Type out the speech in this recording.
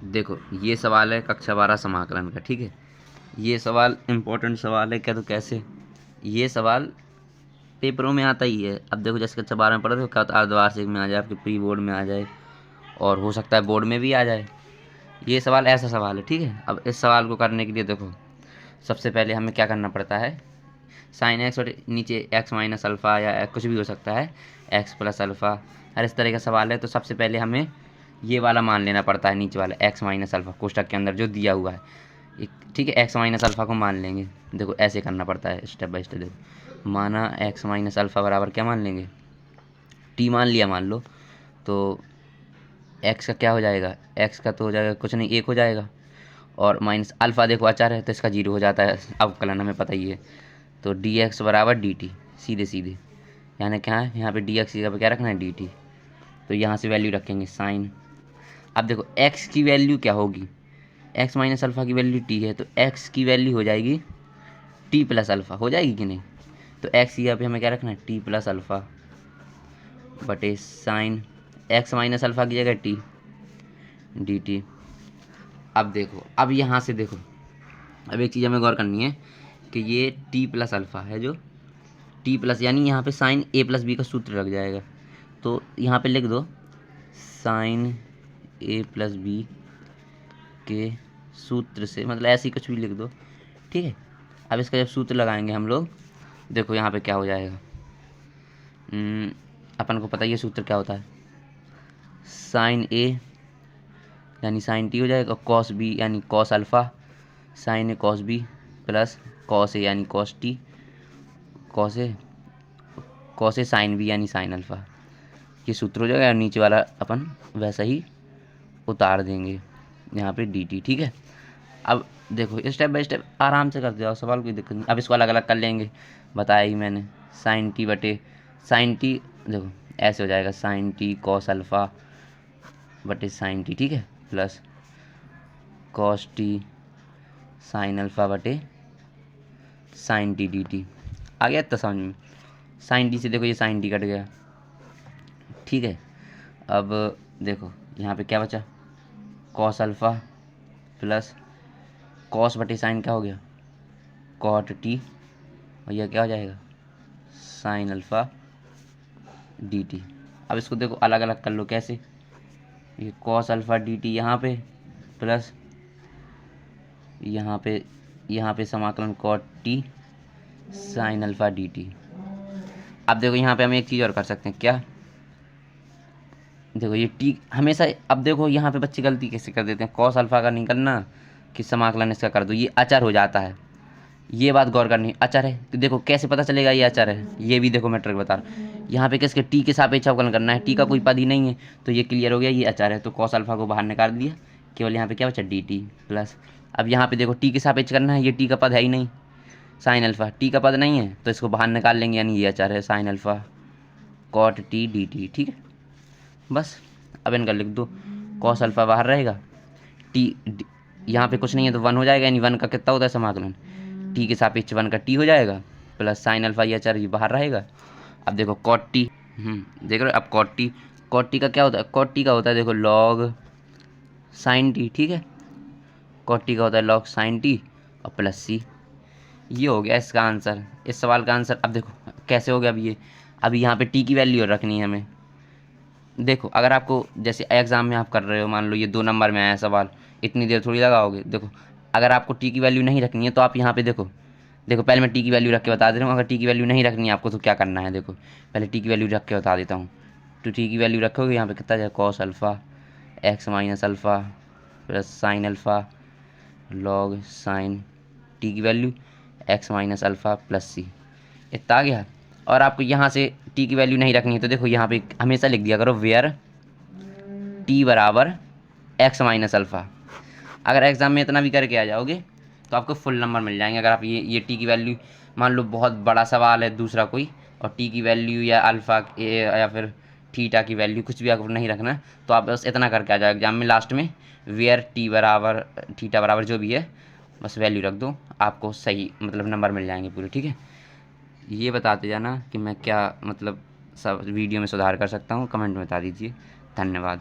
देखो ये सवाल है कक्षा 12 समाकलन का, ठीक है। ये सवाल इम्पोर्टेंट सवाल है क्या, तो कैसे, ये सवाल पेपरों में आता ही है। अब देखो जैसे कक्षा 12 में पढ़ा, तो क्या होता है, अर्धवार्षिक में आ जाए, आपके प्री बोर्ड में आ जाए, और हो सकता है बोर्ड में भी आ जाए। ये सवाल ऐसा सवाल है, ठीक है। अब इस सवाल को करने के लिए देखो, सबसे पहले हमें क्या करना पड़ता है, साइन एक्स और नीचे एक्स माइनस अल्फ़ा या कुछ भी हो सकता है, एक्स प्लस अल्फ़ा, हर इस तरह का सवाल है। तो सबसे पहले हमें ये वाला मान लेना पड़ता है, नीचे वाला एक्स माइनस अल्फ़ा कोष्टक के अंदर जो दिया हुआ है, ठीक है। एक्स माइनस अल्फ़ा को मान लेंगे। देखो ऐसे करना पड़ता है स्टेप बाय स्टेप। देखो माना एक्स माइनस अल्फ़ा बराबर क्या मान लेंगे, टी मान लिया मान लो। तो एक्स का क्या हो जाएगा, एक्स का तो हो जाएगा कुछ नहीं, एक हो जाएगा, और माइनस अल्फ़ा देखो अचर है तो इसका जीरो हो जाता है, अवकलन हमें पता ही है। तो डी एक्स बराबर डी टी, सीधे सीधे, यानी क्या है यहाँ पे डी एक्स की जगह पे क्या रखना है, डी टी। तो यहाँ से वैल्यू रखेंगे साइन। अब देखो एक्स की वैल्यू क्या होगी, एक्स माइनस अल्फ़ा की वैल्यू टी है, तो एक्स की वैल्यू हो जाएगी टी प्लस अल्फ़ा, हो जाएगी कि नहीं। तो एक्स की जगह पे हमें क्या रखना है, टी प्लस अल्फ़ा बटे साइन एक्स माइनस अल्फ़ा की जगह टी डी टी। अब देखो, अब यहाँ से देखो, अब एक चीज़ हमें गौर करनी है कि ये टी प्लस अल्फ़ा है, जो टी प्लस यानी यहाँ पे साइन ए प्लस बी का सूत्र लग जाएगा। तो यहाँ पे लिख दो साइन ए प्लस बी के सूत्र से, मतलब ऐसे ही कुछ भी लिख दो, ठीक है। अब इसका जब सूत्र लगाएंगे हम लोग, देखो यहाँ पे क्या हो जाएगा, अपन को पता ही है सूत्र क्या होता है, साइन ए यानी साइन टी हो जाएगा, कॉस बी यानी cos alpha, sign A cos B plus cos A यानी cos T, cos A sine B यानी साइन अल्फ़ा। ये सूत्र हो जाएगा, नीचे वाला अपन वैसा ही उतार देंगे यहाँ पे डी टी, ठीक है। अब देखो स्टेप बाय स्टेप आराम से करते जाओ, सवाल कोई दिक्कत नहीं। अब इसको अलग अलग कर लेंगे, बताया ही मैंने, साइन टी बटे साइन टी, देखो ऐसे हो जाएगा साइन टी कॉस अल्फ़ा बटे साइन टी, ठीक है, plus cos T sine alpha बटे साइन टी डी टी। आ गया इतना समझ में, साइन टी से देखो ये साइन टी कट गया, ठीक है। अब देखो यहाँ पे क्या बचा, कॉस अल्फ़ा प्लस कॉस बटे साइन क्या हो गया, कॉट टी, और यह क्या हो जाएगा, साइन अल्फ़ा डी टी। अब इसको देखो अलग अलग कर लो, कैसे, ये कॉस अल्फ़ा डी टी यहाँ पे प्लस यहाँ पे समाकलन cot t sine alpha d t. अब देखो यहाँ पे हम एक चीज़ और कर सकते हैं, क्या, देखो ये टी हमेशा, अब देखो यहाँ पे बच्चे गलती कैसे कर देते हैं, कॉस अल्फ़ा का नहीं करना कि समाकलन इसका कर दो, ये अचर हो जाता है। ये बात गौर करनी है, अचर है तो देखो कैसे पता चलेगा ये अचर है, ये भी देखो मैं ट्रिक बता रहा हूँ। यहाँ पे किसके, टी के सापेक्ष अवकलन करना है, टी का कोई पद ही नहीं है, तो ये क्लियर हो गया, ये अचर है। तो कॉस अल्फ़ा को बाहर निकाल दिया, केवल यहाँ पे क्या बचा, डी टी प्लस, अब यहाँ पे देखो टी के सापेक्ष करना है, ये टी का पद है ही नहीं, साइन अल्फ़ा टी का पद नहीं है, तो इसको बाहर निकाल लेंगे, यानी ये अचर है sine alpha cot t d t, ठीक है। बस अब इनका लिख दो, कॉस अल्फ़ा बाहर रहेगा, टी यहाँ पे कुछ नहीं है तो वन हो जाएगा, यानी वन का कितना होता है समाकलन, टी के सापेक्ष वन का टी हो जाएगा, प्लस साइन अल्फ़ा ये अचर ये बाहर रहेगा। अब देखो कॉट टी, देख रहे हो, अब कॉट टी का क्या होता है, कॉट टी का होता है देखो लॉग साइन टी, ठीक है, कॉट टी का होता है लॉग साइन टी और प्लस सी। ये हो गया इसका आंसर, इस सवाल का आंसर। अब देखो कैसे हो गया, अब यहाँ पे टी की वैल्यू रखनी है हमें। देखो अगर आपको जैसे एग्ज़ाम में आप कर रहे हो, मान लो ये 2 नंबर में आया सवाल, इतनी देर थोड़ी लगाओगे। देखो अगर आपको टी की वैल्यू नहीं रखनी है तो आप यहाँ पे देखो, पहले मैं टी की वैल्यू रख के बता दे रहा हूँ, अगर टी की वैल्यू नहीं रखनी है आपको तो क्या करना है, देखो पहले टी की वैल्यू रख के बता देता हूँ। तो टी की वैल्यू रखोगे यहाँ पे कितना जाए, cos alpha x minus alpha plus sine alpha log sine t की value x minus alpha plus c, इतना आ गया। और आपको यहाँ से टी की वैल्यू नहीं रखनी है तो देखो यहाँ पे हमेशा लिख दिया करो वेयर टी बराबर एक्स माइनस अल्फ़ा। अगर एग्ज़ाम में इतना भी करके आ जाओगे तो आपको फुल नंबर मिल जाएंगे। अगर आप ये टी की वैल्यू, मान लो बहुत बड़ा सवाल है दूसरा कोई, और टी की वैल्यू या अल्फ़ा या फिर थीटा की वैल्यू कुछ भी आपको नहीं रखना, तो आप बस इतना करके आ जाओ एग्जाम में, लास्ट में वेयर टी बराबर थीटा बराबर जो भी है बस वैल्यू रख दो, आपको सही मतलब नंबर मिल जाएंगे पूरे, ठीक है। ये बताते जाना कि मैं क्या मतलब सब वीडियो में सुधार कर सकता हूँ, कमेंट में बता दीजिए। धन्यवाद।